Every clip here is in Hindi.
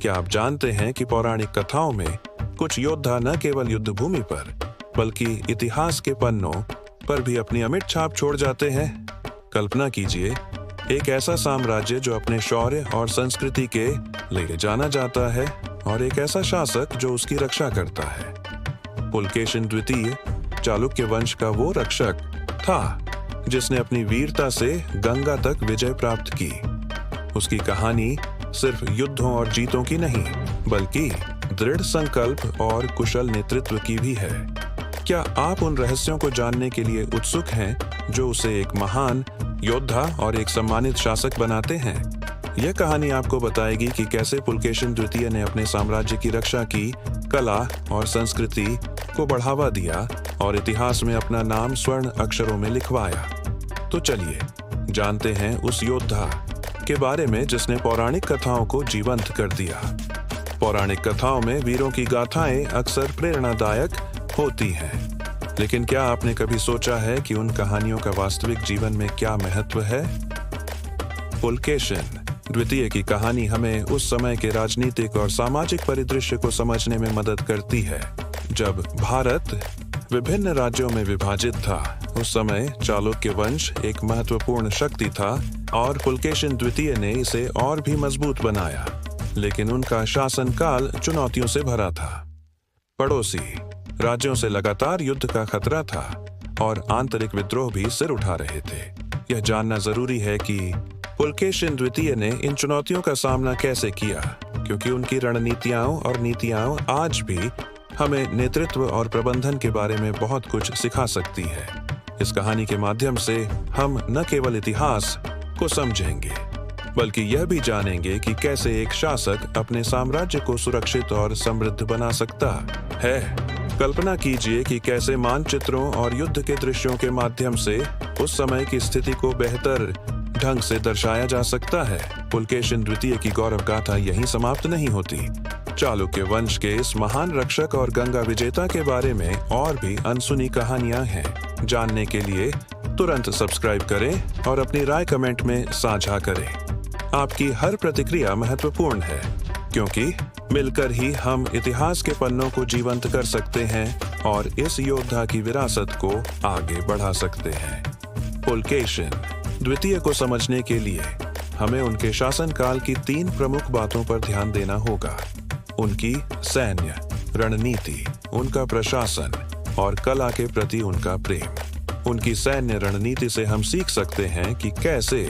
क्या आप जानते हैं कि पौराणिक कथाओं में कुछ योद्धा न केवल युद्ध भूमि पर बल्कि इतिहास के पन्नों पर भी अपनी अमिट छाप छोड़ जाते हैं? कल्पना कीजिए, एक ऐसा साम्राज्य जो अपने शौर्य और संस्कृति के लिए जाना जाता है और एक ऐसा शासक जो उसकी रक्षा करता है। पुलकेशिन द्वितीय चालुक्य वंश का वो रक्षक था जिसने अपनी वीरता से गंगा तक विजय प्राप्त की। उसकी कहानी सिर्फ युद्धों और जीतों की नहीं, बल्कि दृढ़ संकल्प और कुशल नेतृत्व की भी है। क्या आप उन रहस्यों को जानने के लिए उत्सुक हैं जो उसे एक महान योद्धा और एक सम्मानित शासक बनाते हैं? यह कहानी आपको बताएगी कि कैसे पुलकेशिन द्वितीय ने अपने साम्राज्य की रक्षा की, कला और संस्कृति को बढ़ावा दिया और इतिहास में अपना नाम स्वर्ण अक्षरों में लिखवाया। तो चलिए जानते हैं उस योद्धा के बारे में जिसने पौराणिक कथाओं को जीवंत कर दिया। पौराणिक कथाओं में वीरों की गाथाएं अक्सर प्रेरणादायक होती हैं, लेकिन क्या आपने कभी सोचा है कि उन कहानियों का वास्तविक जीवन में क्या महत्व है? पुलकेशिन द्वितीय की कहानी हमें उस समय के राजनीतिक और सामाजिक परिदृश्य को समझने में मदद करती है। जब भारत विभिन्न राज्यों में विभाजित था, उस समय चालुक्य वंश एक महत्वपूर्ण शक्ति था और पुलकेशिन द्वितीय ने इसे और भी मजबूत बनाया। लेकिन उनका शासनकाल चुनौतियों से भरा था। पड़ोसी राज्यों से लगातार युद्ध का खतरा था और आंतरिक विद्रोह भी सिर उठा रहे थे। यह जानना जरूरी है कि पुलकेशिन द्वितीय ने इन चुनौतियों का सामना कैसे किया, क्योंकि उनकी रणनीतियां और नीतियां आज भी हमें नेतृत्व और प्रबंधन के बारे में बहुत कुछ सिखा सकती है। इस कहानी के माध्यम से हम न केवल इतिहास को समझेंगे, बल्कि यह भी जानेंगे कि कैसे एक शासक अपने साम्राज्य को सुरक्षित और समृद्ध बना सकता है। कल्पना कीजिए कि कैसे मानचित्रों और युद्ध के दृश्यों के माध्यम से उस समय की स्थिति को बेहतर ढंग से दर्शाया जा सकता है। पुलकेशिन द्वितीय की गौरव गाथा यहीं समाप्त नहीं होती। चालुक्य वंश के इस महान रक्षक और गंगा विजेता के बारे में और भी अनसुनी कहानियां हैं। जानने के लिए तुरंत सब्सक्राइब करें और अपनी राय कमेंट में साझा करें। आपकी हर प्रतिक्रिया महत्वपूर्ण है, क्योंकि मिलकर ही हम इतिहास के पन्नों को जीवंत कर सकते हैं और इस योद्धा की विरासत को आगे बढ़ा सकते हैं। पुलकेशिन द्वितीय को समझने के लिए हमें उनके शासनकाल की 3 प्रमुख बातों पर ध्यान देना होगा: उनकी सैन्य रणनीति, उनका प्रशासन और कला के प्रति उनका प्रेम। उनकी सैन्य रणनीति से हम सीख सकते हैं कि कैसे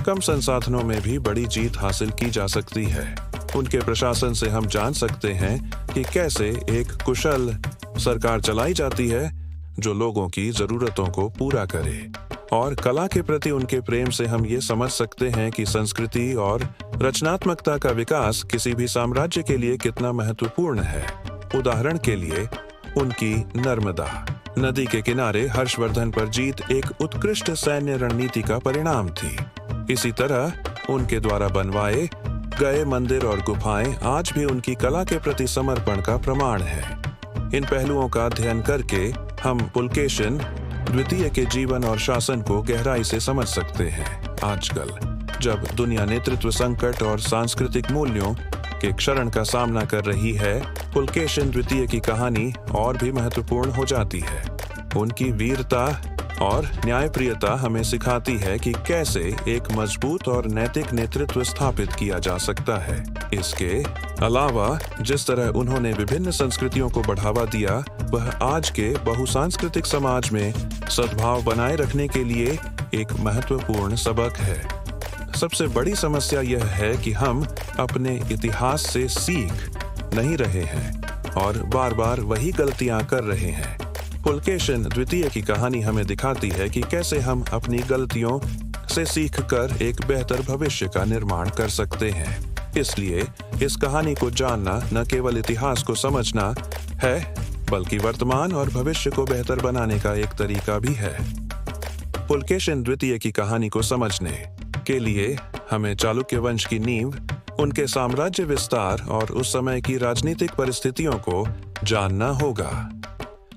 कम संसाधनों में भी बड़ी जीत हासिल की जा सकती है। उनके प्रशासन से हम जान सकते हैं कि कैसे एक कुशल सरकार चलाई जाती है जो लोगों की जरूरतों को पूरा करे। और कला के प्रति उनके प्रेम से हम ये समझ सकते हैं कि संस्कृति और रचनात्मकता का विकास किसी भी साम्राज्य के लिए कितना महत्वपूर्ण है। उदाहरण के लिए, उनकी नर्मदा नदी के किनारे हर्षवर्धन पर जीत एक उत्कृष्ट सैन्य रणनीति का परिणाम थी। इसी तरह उनके द्वारा बनवाए गए मंदिर और गुफाएं आज भी उनकी कला के प्रति समर्पण का प्रमाण है। इन पहलुओं का अध्ययन करके हम पुलकेशिन द्वितीय के जीवन और शासन को गहराई से समझ सकते हैं। आजकल जब दुनिया नेतृत्व संकट और सांस्कृतिक मूल्यों के क्षरण का सामना कर रही है, पुलकेशिन द्वितीय की कहानी और भी महत्वपूर्ण हो जाती है। उनकी वीरता और न्यायप्रियता हमें सिखाती है कि कैसे एक मजबूत और नैतिक नेतृत्व स्थापित किया जा सकता है। इसके अलावा जिस तरह उन्होंने विभिन्न संस्कृतियों को बढ़ावा दिया, वह आज के बहुसांस्कृतिक समाज में सद्भाव बनाए रखने के लिए एक महत्वपूर्ण सबक है। सबसे बड़ी समस्या यह है कि हम अपने इतिहास से सीख नहीं रहे हैं और बार बार वही गलतियां कर रहे हैं। पुलकेशिन द्वितीय की कहानी हमें दिखाती है कि कैसे हम अपनी गलतियों से सीखकर एक बेहतर भविष्य का निर्माण कर सकते हैं। इसलिए इस कहानी को जानना न केवल इतिहास को समझना है, बल्कि वर्तमान और भविष्य को बेहतर बनाने का एक तरीका भी है। पुलकेशिन द्वितीय की कहानी को समझने के लिए हमें चालुक्य वंश की नींव, उनके साम्राज्य विस्तार और उस समय की राजनीतिक परिस्थितियों को जानना होगा।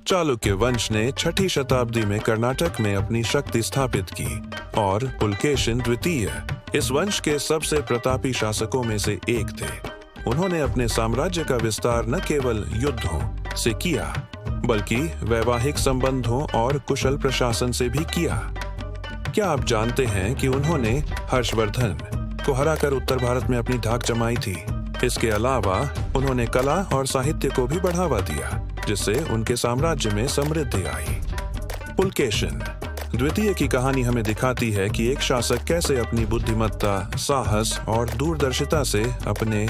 चालुक्य वंश ने 6ठी शताब्दी में कर्नाटक में अपनी शक्ति स्थापित की और पुलकेशिन द्वितीय इस वंश के सबसे प्रतापी शासकों में से एक थे। उन्होंने अपने साम्राज्य का विस्तार न केवल युद्धों से किया, बल्कि वैवाहिक संबंधों और कुशल प्रशासन से भी किया। क्या आप जानते हैं कि उन्होंने हर्षवर्धन को हराकर उत्तर भारत में अपनी धाक जमाई थी? इसके अलावा उन्होंने कला और साहित्य को भी बढ़ावा दिया, जिससे उनके साम्राज्य में समृद्धि आई। पुलकेशिन द्वितीय की कहानी हमें दिखाती है कि एक शासक कैसे अपनी बुद्धिमत्ता, साहस और दूरदर्शिता से अपने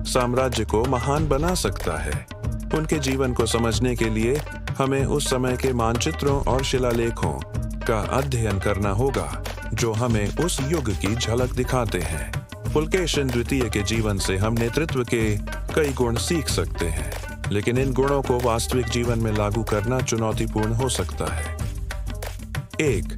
साम्राज्य को महान बना सकता है। उनके जीवन को समझने के लिए हमें उस समय के मानचित्रों और शिलालेखों का अध्ययन करना होगा, जो हमें उस युग की झलक दिखाते हैं। पुलकेशिन द्वितीय के जीवन से हम नेतृत्व के कई गुण सीख सकते हैं, लेकिन इन गुणों को वास्तविक जीवन में लागू करना चुनौतीपूर्ण हो सकता है। एक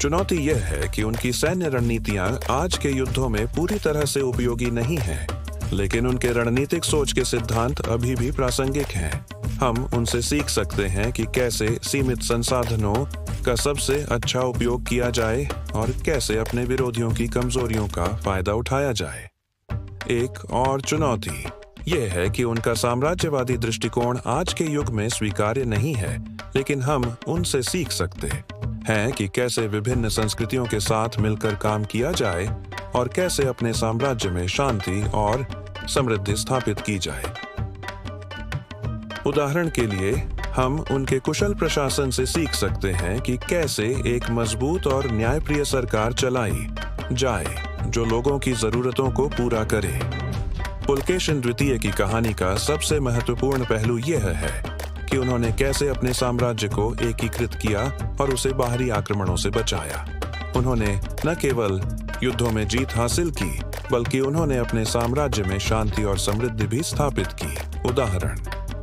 चुनौती यह है कि उनकी सैन्य रणनीतियां आज के युद्धों में पूरी तरह से उपयोगी नहीं हैं, लेकिन उनके रणनीतिक सोच के सिद्धांत अभी भी प्रासंगिक हैं। हम उनसे सीख सकते हैं कि कैसे सीमित संसाधनों का सबसे अच्छा उपयोग किया जाए और कैसे अपने विरोधियों की कमजोरियों का फायदा उठाया जाए। एक और चुनौती यह है कि उनका साम्राज्यवादी दृष्टिकोण आज के युग में स्वीकार्य नहीं है, लेकिन हम उनसे सीख सकते हैं कि कैसे विभिन्न संस्कृतियों के साथ मिलकर काम किया जाए और कैसे अपने साम्राज्य में शांति और समृद्धि स्थापित की जाए। उदाहरण के लिए हम उनके कुशल प्रशासन से सीख सकते हैं कि कैसे एक मजबूत और न्यायप्रिय सरकार चलाई जाए जो लोगों की जरूरतों को पूरा करे। पुलकेशिन द्वितीय की कहानी का सबसे महत्वपूर्ण पहलू यह है कि उन्होंने कैसे अपने साम्राज्य को एकीकृत किया और उसे बाहरी आक्रमणों से बचाया। उन्होंने न केवल युद्धों में जीत हासिल की, बल्कि उन्होंने अपने साम्राज्य में शांति और समृद्धि भी स्थापित की। उदाहरण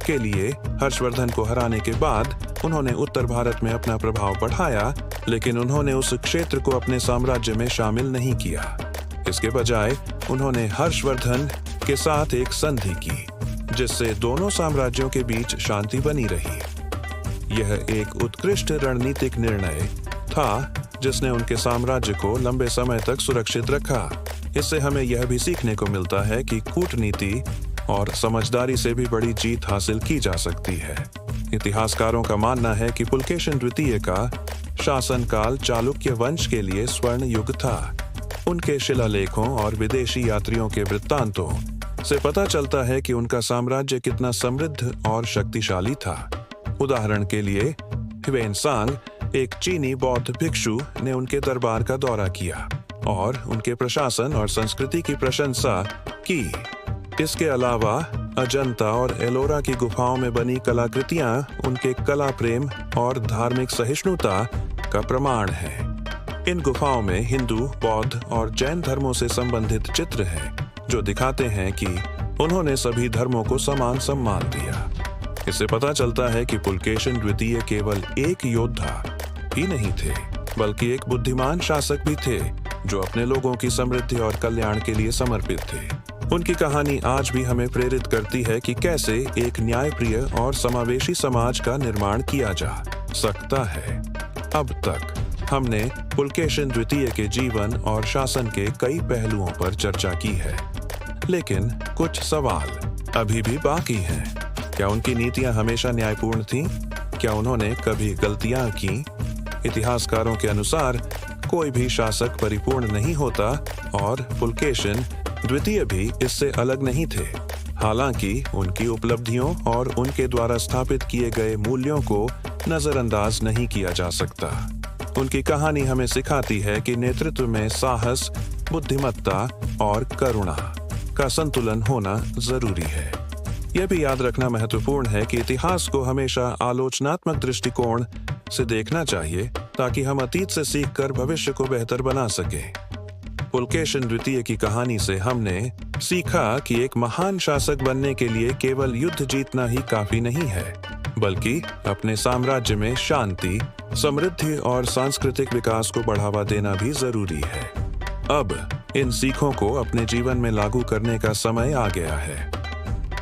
के लिए हर्षवर्धन को हराने के बाद उन्होंने उत्तर भारत में अपना प्रभाव बढ़ाया, लेकिन उन्होंने उस क्षेत्र को अपने साम्राज्य में शामिल नहीं किया। इसके बजाय उन्होंने हर्षवर्धन के साथ एक संधि की, जिससे दोनों साम्राज्यों के बीच शांति बनी रही। यह एक उत्कृष्ट रणनीतिक निर्णय था जिसने उनके साम्राज्य को लंबे समय तक सुरक्षित रखा। इससे हमें यह भी सीखने को मिलता है कि कूटनीति और समझदारी से भी बड़ी जीत हासिल की जा सकती है। इतिहासकारों का मानना है कि पुलकेशिन द्वितीय का शासनकाल चालुक्य वंश के लिए स्वर्ण युग था। उनके शिलालेखों और विदेशी यात्रियों के वृत्तांतों से पता चलता है कि उनका साम्राज्य कितना समृद्ध और शक्तिशाली था। उदाहरण के लिए ह्वेनसांग, एक चीनी बौद्ध भिक्षु, ने उनके दरबार का दौरा किया और उनके प्रशासन और संस्कृति की प्रशंसा की। इसके अलावा अजंता और एलोरा की गुफाओं में बनी कलाकृतियां उनके कला प्रेम और धार्मिक सहिष्णुता का प्रमाण है। इन गुफाओं में हिंदू, बौद्ध और जैन धर्मों से संबंधित चित्र हैं, जो दिखाते हैं कि उन्होंने सभी धर्मों को समान सम्मान दिया। इससे पता चलता है कि पुलकेशिन द्वितीय केवल एक योद्धा ही नहीं थे, बल्कि एक बुद्धिमान शासक भी थे, जो अपने लोगों की समृद्धि और कल्याण के लिए समर्पित थे। उनकी कहानी आज भी हमें प्रेरित करती है कि कैसे एक न्यायप्रिय और समावेशी समाज का निर्माण किया जा सकता है। अब तक हमने पुलकेशिन द्वितीय के जीवन और शासन के कई पहलुओं पर चर्चा की है, लेकिन कुछ सवाल अभी भी बाकी हैं। क्या उनकी नीतियां हमेशा न्यायपूर्ण थीं? क्या उन्होंने कभी गलतियां की? इतिहासकारों के अनुसार कोई भी शासक परिपूर्ण नहीं होता और पुलकेशिन द्वितीय भी इससे अलग नहीं थे। हालांकि उनकी उपलब्धियों और उनके द्वारा स्थापित किए गए मूल्यों को नजरअंदाज नहीं किया जा सकता। उनकी कहानी हमें सिखाती है कि नेतृत्व में साहस, बुद्धिमत्ता और करुणा का संतुलन होना जरूरी है। यह भी याद रखना महत्वपूर्ण है कि इतिहास को हमेशा आलोचनात्मक दृष्टिकोण से देखना चाहिए, ताकि हम अतीत से सीखकर भविष्य को बेहतर बना सकें। पुलकेशिन द्वितीय की कहानी से हमने सीखा कि एक महान शासक बनने के लिए केवल युद्ध जीतना ही काफी नहीं है, बल्कि अपने साम्राज्य में शांति, समृद्धि और सांस्कृतिक विकास को बढ़ावा देना भी जरूरी है। अब इन सीखों को अपने जीवन में लागू करने का समय आ गया है।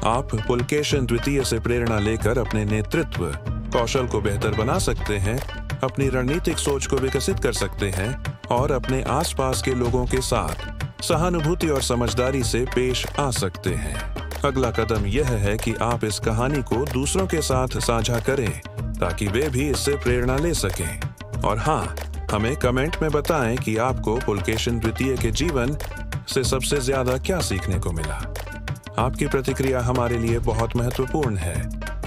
आप पुलकेशिन द्वितीय से प्रेरणा लेकर अपने नेतृत्व कौशल को बेहतर बना सकते हैं, अपनी रणनीतिक सोच को विकसित कर सकते हैं और अपने आसपास के लोगों के साथ सहानुभूति और समझदारी से पेश आ सकते हैं। अगला कदम यह है कि आप इस कहानी को दूसरों के साथ साझा करें ताकि वे भी इससे प्रेरणा ले सकें। और हाँ, हमें कमेंट में बताएं कि आपको पुलकेशिन द्वितीय के जीवन से सबसे ज्यादा क्या सीखने को मिला। आपकी प्रतिक्रिया हमारे लिए बहुत महत्वपूर्ण है।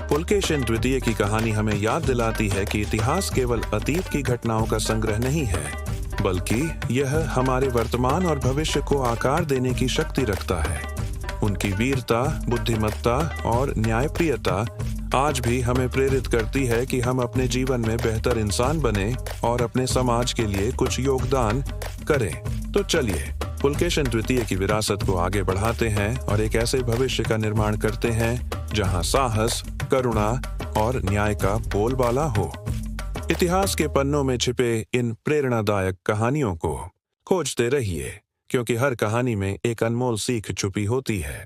पुलकेशिन द्वितीय की कहानी हमें याद दिलाती है कि इतिहास केवल अतीत की घटनाओं का संग्रह नहीं है, बल्कि यह हमारे वर्तमान और भविष्य को आकार देने की शक्ति रखता है। उनकी वीरता, बुद्धिमत्ता और न्यायप्रियता आज भी हमें प्रेरित करती है कि हम अपने जीवन में बेहतर इंसान बने और अपने समाज के लिए कुछ योगदान करें। तो चलिए पुलकेशिन द्वितीय की विरासत को आगे बढ़ाते हैं और एक ऐसे भविष्य का निर्माण करते हैं जहां साहस, करुणा और न्याय का बोलबाला हो। इतिहास के पन्नों में छिपे इन प्रेरणादायक कहानियों को खोजते रहिए, क्योंकि हर कहानी में एक अनमोल सीख छुपी होती है।